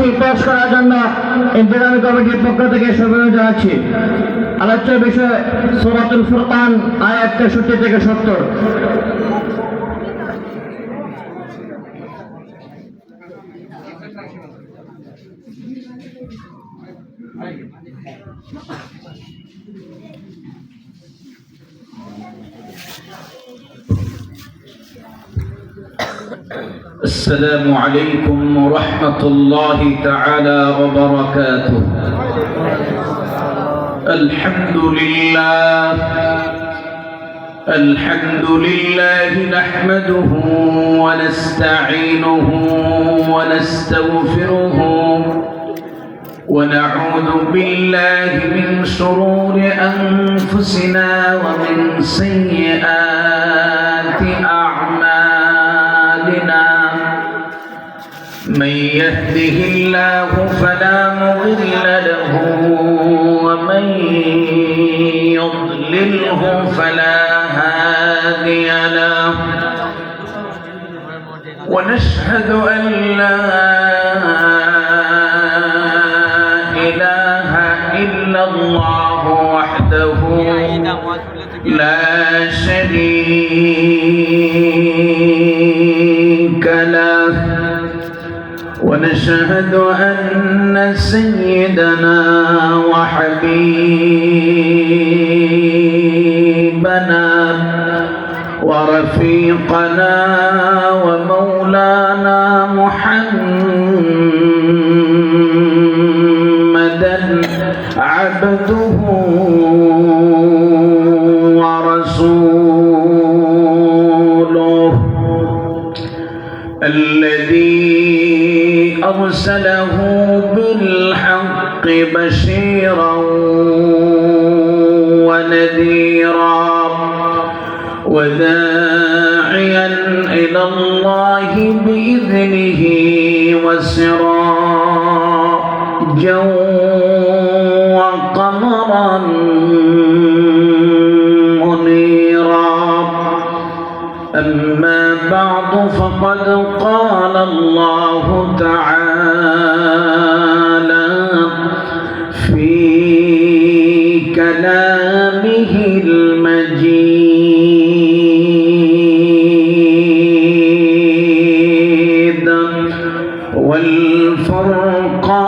তাফসীর পেশ করার জন্য ইন্তেজামী কমিটির পক্ষ থেকে শুভেচ্ছা জানাচ্ছি। আলোচ্য বিষয় সূরাতুল ফুরকান আয়াত 63 থেকে 70। السلام عليكم ورحمة الله تعالى وبركاته. الحمد لله نحمده ونستعينه ونستغفره ونعوذ بالله من شرور أنفسنا ومن سيئات أعمالنا. من يهده الله فلا مضل له ومن يضلله فلا هادي له. ونشهد أن لا إله إلا الله وحده لا شريك له. ونشهد أن سيدنا وحبيبنا ورفيقنا ومولانا محمدا عبده ورسوله الذي أرسله بالحق بشيرا ونذيرا وداعيا إلى الله بإذنه وسراجا وقمرا منيرا. أما بعد فقد قال الله تعالى في كلامه المجيد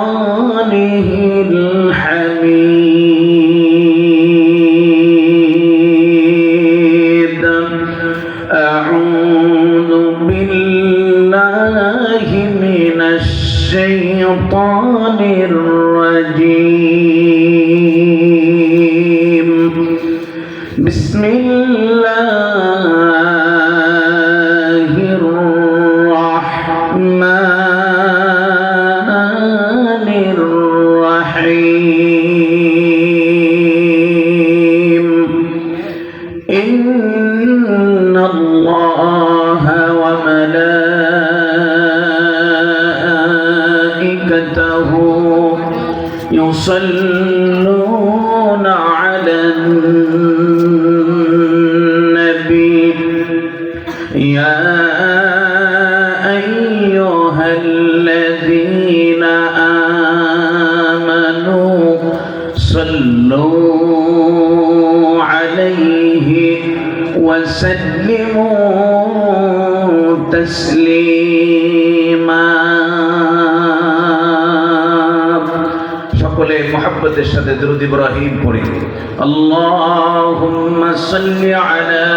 والفرقانه الحميد. أعوذ بالله من الشيطان الرجيم. بسم الله الرحمن الرحيم. إن الله وملائكته يصلون على النبي يا أيها الذين آمنوا صلوا عليه وسلموا تسليما. সকলে মুহাব্বতের সাথে দরুদ ইব্রাহিম পড়ি। আল্লাহুম্মা সাল্লি আলা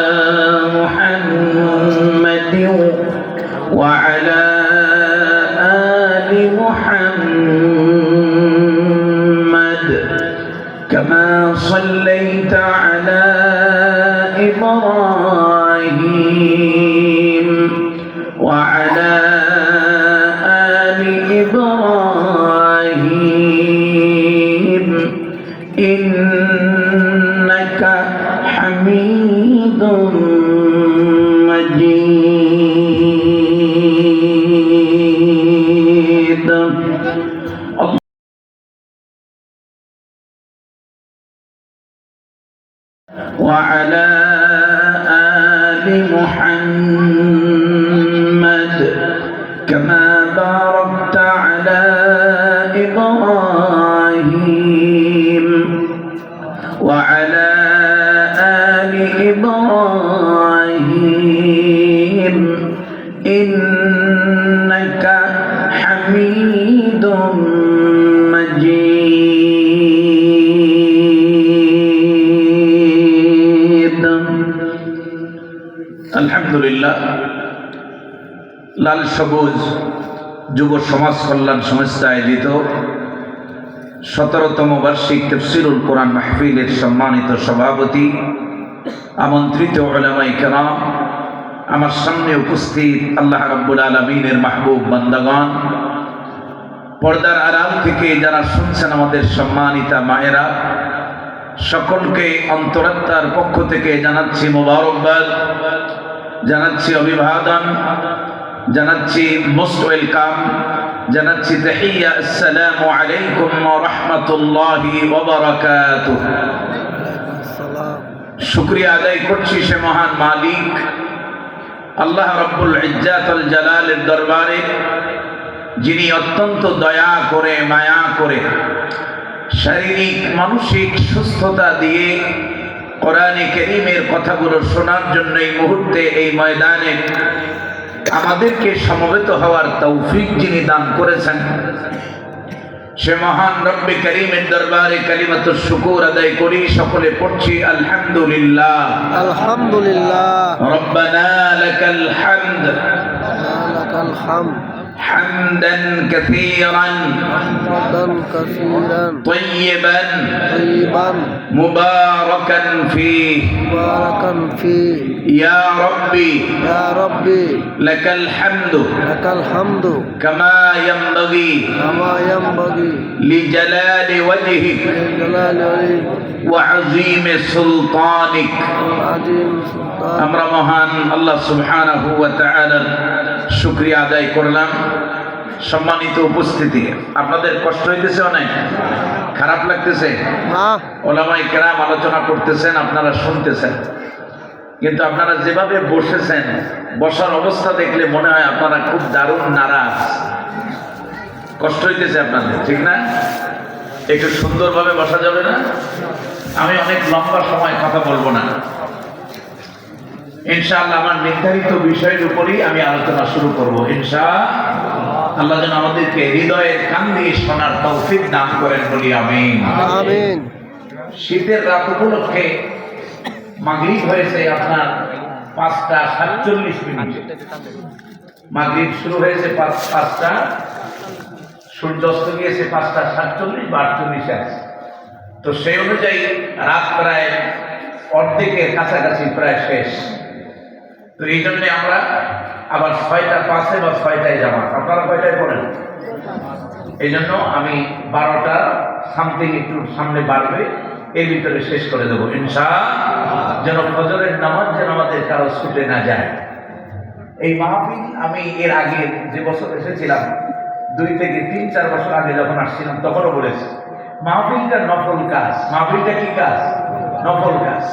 মুহাম্মাদিন ওয়া আলা আলি মুহাম্মাদ কামা সাল্লাইতা আলা ইব্রাহিম ওয়া আলা আলি ইব্রাহিম ইন্নাকা হামিদুম মাজিদ. وعلى آل محمد كما باركت على حميد مجيد الحمد لله লাল সবুজ যুব সমাজ কল্যাণ সংস্থা আয়োজিত 17তম বার্ষিক তাফসীরুল কোরআন মাহফিলের সম্মানিত সভাপতি, আমন্ত্রিত উলামায়ে কেরাম, আমার সামনে উপস্থিত আল্লাহ রাব্বুল আলামিনের মাহবুব বান্দাগণ, পর্দার আড়াল থেকে যারা শুনছেন আমাদের সম্মানিতা মায়েরা, সকলকে অন্তরাত্মার পক্ষ থেকে জানাচ্ছি মোবারকবাদ, জানাচ্ছি অভিবাদন, জানাচ্ছি মোস্ট ওয়েলকাম, জানাচ্ছি তাহিয়া, আসসালামু আলাইকুম ওয়া রাহমাতুল্লাহি ওয়া বারাকাতুহু। শুকরিয়া আদায় করছি সে মহান মালিক আল্লাহ রাব্বুল ইজ্জাত ওয়াল জালালের দরবারে, যিনি অত্যন্ত দয়া করে মায়া করে শারীরিক মানসিক সুস্থতা দিয়ে কোরআনে কারীমের কথাগুলো শোনার জন্য এই মুহূর্তে এই ময়দানে আমাদেরকে সমবেত হওয়ার তৌফিক যিনি দান করেছেন, সে মহান রব্বে কারীমের দরবারে কালিমাতুশ শুকর আদায় করি। সকলে পড়ছি আলহামদুলিল্লাহ। আলহামদুলিল্লাহ। রব্বানা লাকাল হামদ লাকাল হামদ হামদান কাসীরান তাইয়িবান মুবারাকান ফীহি ইয়া রাব্বি লাকাল হামদু কামা ইয়ানবাগি লিজালালি ওয়াজহিক ওয়া আযীমি সুলতানিক। আমরা মহান আল্লাহ সুবহানাহু ওয়া তাআলার শুকরিয়া আদায় করলাম। সম্মানিত উপস্থিতি, আপনাদের কষ্ট হইতেছে, অনেক খারাপ লাগতেছে? ওলামায়ে কেরাম আলোচনা করতেছেন, আপনারা শুনতেছেন, কিন্তু আপনারা যেভাবে বসেছেন, বসার অবস্থা দেখলে মনে হয় আপনারা খুব দারুণ নারাজ। কষ্ট হইতেছে আপনাদের, ঠিক না? একটু সুন্দরভাবে বসা যাবে না? আমি অনেক লম্বা সময় কথা বলবো না, ইনশাআল্লাহ আমার নির্ধারিত বিষয়ের উপরই আমি আলোচনা শুরু করব। ইনশাআল্লাহ যেন আমাদেরকে হৃদয়ের কান দিয়ে শোনার তৌফিক দান করেন, বলি আমিন। আমিন। শীতের রাত উপলক্ষে মাগরিব হয়েছে আপনার 5:47। মাগরিব শুরু হয়েছে 5টা, সূর্যাস্ত গিয়েছে 5:47 বা 48 আছে। তো সেই অনুযায়ী রাত প্রায় অর্ধেকের কাছাকাছি, প্রায় শেষ। তো এই জন্য আমরা আবার 6:05 বা 6টায় জামাত, আপনারা কয়টায় পড়েন? এই জন্য আমি 12টা সামথিং একটু সামনে বাড়বে, এর ভিতরে শেষ করে দেবো ইনশাআল্লাহ, যেন ফজরের নামাজ যেন আমাদের কারো ছুটে না যায়। এই মাহফিল আমি এর আগে যে বছর এসেছিলাম, 2 থেকে 3-4 বছর আগে যখন আসছিলাম, তখনও বলেছি মাহফিলটা নফল কাজ। মাহফিলটা কি কাজ? নফল কাজ।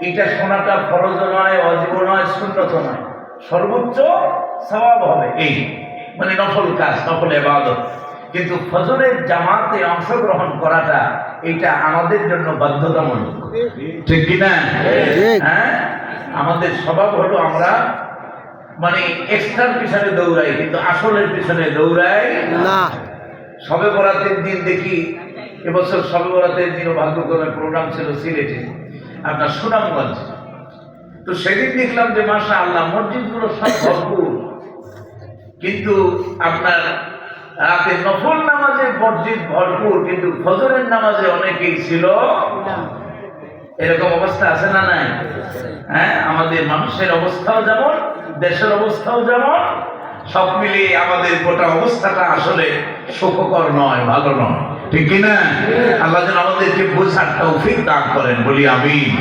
এটা শোনাটা ফরজ নয়, ওয়াজিব নয়, সুন্নত নয়, সর্বোচ্চ সওয়াব হবে, এই মানে নফল কাজ, নফল ইবাদত। কিন্তু ফজরের জামাতে অংশগ্রহণ করাটা এটা আমাদের জন্য বাধ্যতামূলক, ঠিক কি না? হ্যাঁ, আমাদের স্বভাব হলো আমরা মানে এক্সট্রার পিছনে দৌড়াই, কিন্তু আসলের পিছনে দৌড়াই না। শবে বরাতের দিন দেখি, এবছর শবে বরাতের দিনও ভাগ্যক্রমে প্রোগ্রাম ছিল সিলেটে, আপনার সুনামগঞ্জ। তো সেদিন দেখলাম যে মাশাআল্লাহ মসজিদগুলো সব ভরপুর, কিন্তু আপনার রাতে নফল নামাজে মসজিদ ভরপুর, কিন্তু ফজরের নামাজে অনেকেই ছিল। এরকম অবস্থা আছে না নাই? হ্যাঁ, আমাদের মানুষের অবস্থাও যেমন, দেশের অবস্থাও যেমন, সব মিলিয়ে আমাদের গোটা অবস্থাটা আসলে সুখকর নয়, ভালো নয়, ঠিক কিনা? আল্লাহ যেন আমাদেরকে বোঝার তৌফিক দান করেন, বলি আমিন।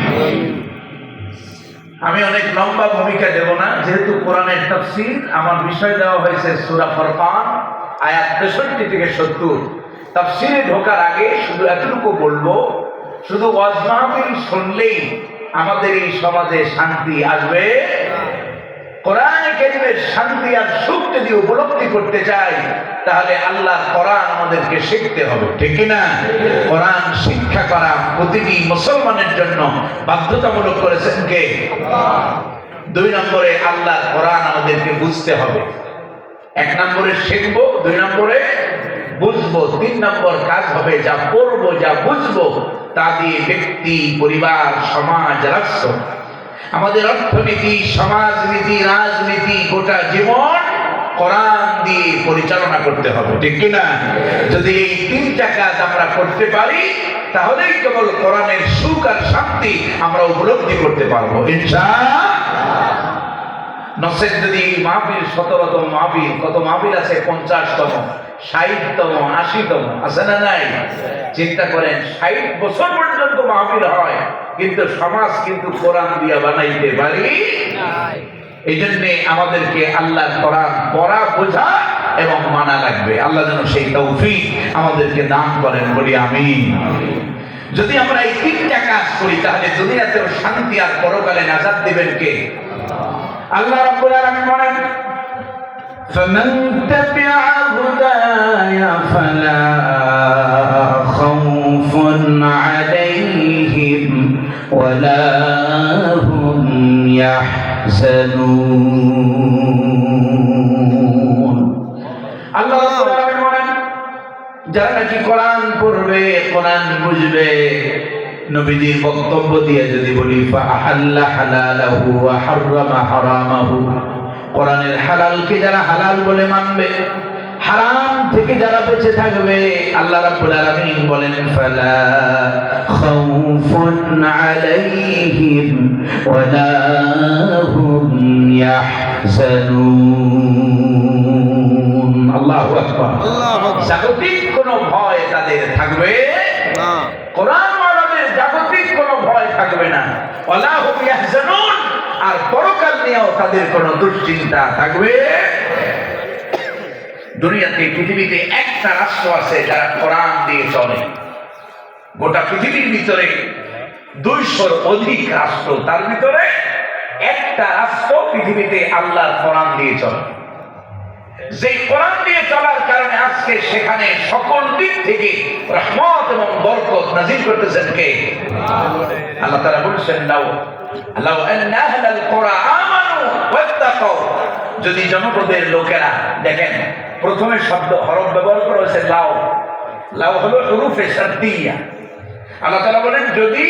আমি অনেক লম্বা ভূমিকা দেব না, যেহেতু কোরআনের তাফসীর, আমার বিষয় দেওয়া হয়েছে সূরা ফুরকান আয়াত 63 থেকে 70। তাফসীরে ঢোকার আগে শুধু এতটুকু বলবো, শুধু ওয়াজ মাহফিল শুনলেই আমাদের এই সমাজে শান্তি আসবে? কোরআনে কারীমের শান্তি আর সুখ যদি উপলব্ধি করতে চাই, তাহলে আল্লাহর কোরআন আমাদেরকে শিখতে হবে, ঠিক না? কোরআন শিক্ষা করা প্রতিটি মুসলমানের জন্য বাধ্যতামূলক করেছেন কে? আল্লাহ। 2 নম্বরে আল্লাহর কোরআন আমাদেরকে বুঝতে হবে। এক নম্বরে শিখবো, দুই নম্বরে বুঝবো, তিন নম্বর কাজ হবে যা পড়বো, যা বুঝবো তা দিয়ে ব্যক্তি, পরিবার, সমাজ, রাষ্ট্র, আমাদের অর্থনীতি, সমাজনীতি, রাজনীতি, গোটা জীবন কোরআন দিয়ে পরিচালনা করতে হবে, ঠিক কিনা? যদি এই তিনটা কাজ আমরা করতে পারি তাহলেই কেবল কোরআনের সুখ আর শান্তি আমরা উপলব্ধি করতে পারবো ইনশাআল্লাহ। নসেদ যদি মাহফিল 17তম মাহফিল, কত মাহফিল আছে? 50তম, 60তম, 80তম, আছে না নাই? চিন্তা করেন 60 বছর পর্যন্ত মাহফিল হয়, কিন্তু সমাজ কিন্তু কোরআন দিয়া বানাইতে পারি। এই জন্য আমাদেরকে আল্লাহর কোরআন পড়া, বোঝা এবং মানা লাগবে। আল্লাহ যেন সেই তৌফিক আমাদেরকে দান করেন, বলি আমিন। যদি আমরা এই তিনটা কাজ করি তাহলে দুনিয়াতেও শান্তি আর পরকালে নাজাত দিবেন কে? আল্লাহ রাব্বুল আলামিন বলেন, فمن تبع هداي فلا خوف عليهم ولا هم يحزنون। আল্লাহ রাব্বুল আলামিন বলেন, যারা নাকি কোরআন পড়বে, কোরআন বুঝবে, নবীজির বক্তব্য দিয়ে যদি বলি ফাআহাল্লা হালালাহু ওয়া হাররামা হারামাহু, কোরআনের হালালকে যারা হালাল বলে মানবে, হারাম থেকে যারা বেঁচে থাকবে, আল্লাহ রাব্বুল আলামিন বলেন ফালা খাউফুন আলাইহিম ওয়ালা হুম ইয়াহজানুন। আল্লাহু আকবার। জাগতিক কোনো ভয় তাদের থাকবে না। কোরআন ওয়ালাদের জাগতিক কোনো ভয় থাকবে না। ওয়ালা হুম ইয়াহজানুন, আর পরকাল নিয়েও তাদের কোনো দুশ্চিন্তা থাকবে। দুনিয়াতে, পৃথিবীতে একটা রাষ্ট্র আছে যারা কোরআন দিয়ে চলে। গোটা পৃথিবীর ভিতরে 200-র অধিক রাষ্ট্র, তার ভিতরে একটা রাষ্ট্র পৃথিবীতে আল্লাহর কোরআন দিয়ে চলে। যে কোরআন দিয়ে চলার কারণে আজকে সেখানে সকল দিক থেকে রহমত এবং বরকত নাযিল করতেছেন কে? আল্লাহ তাআলা বলেছেন, লাউ আন্না আহলাল কুরআ আমানু ওয়াত্তাকাউ, যদি জনপদের লোকেরা, দেখেন প্রথমে শব্দ হরফ ব্যবহার করা হয়েছে লাউ। লাউ হলো হুরুফে শারতিয়া। আল্লাহ তাআলা বলেন, যদি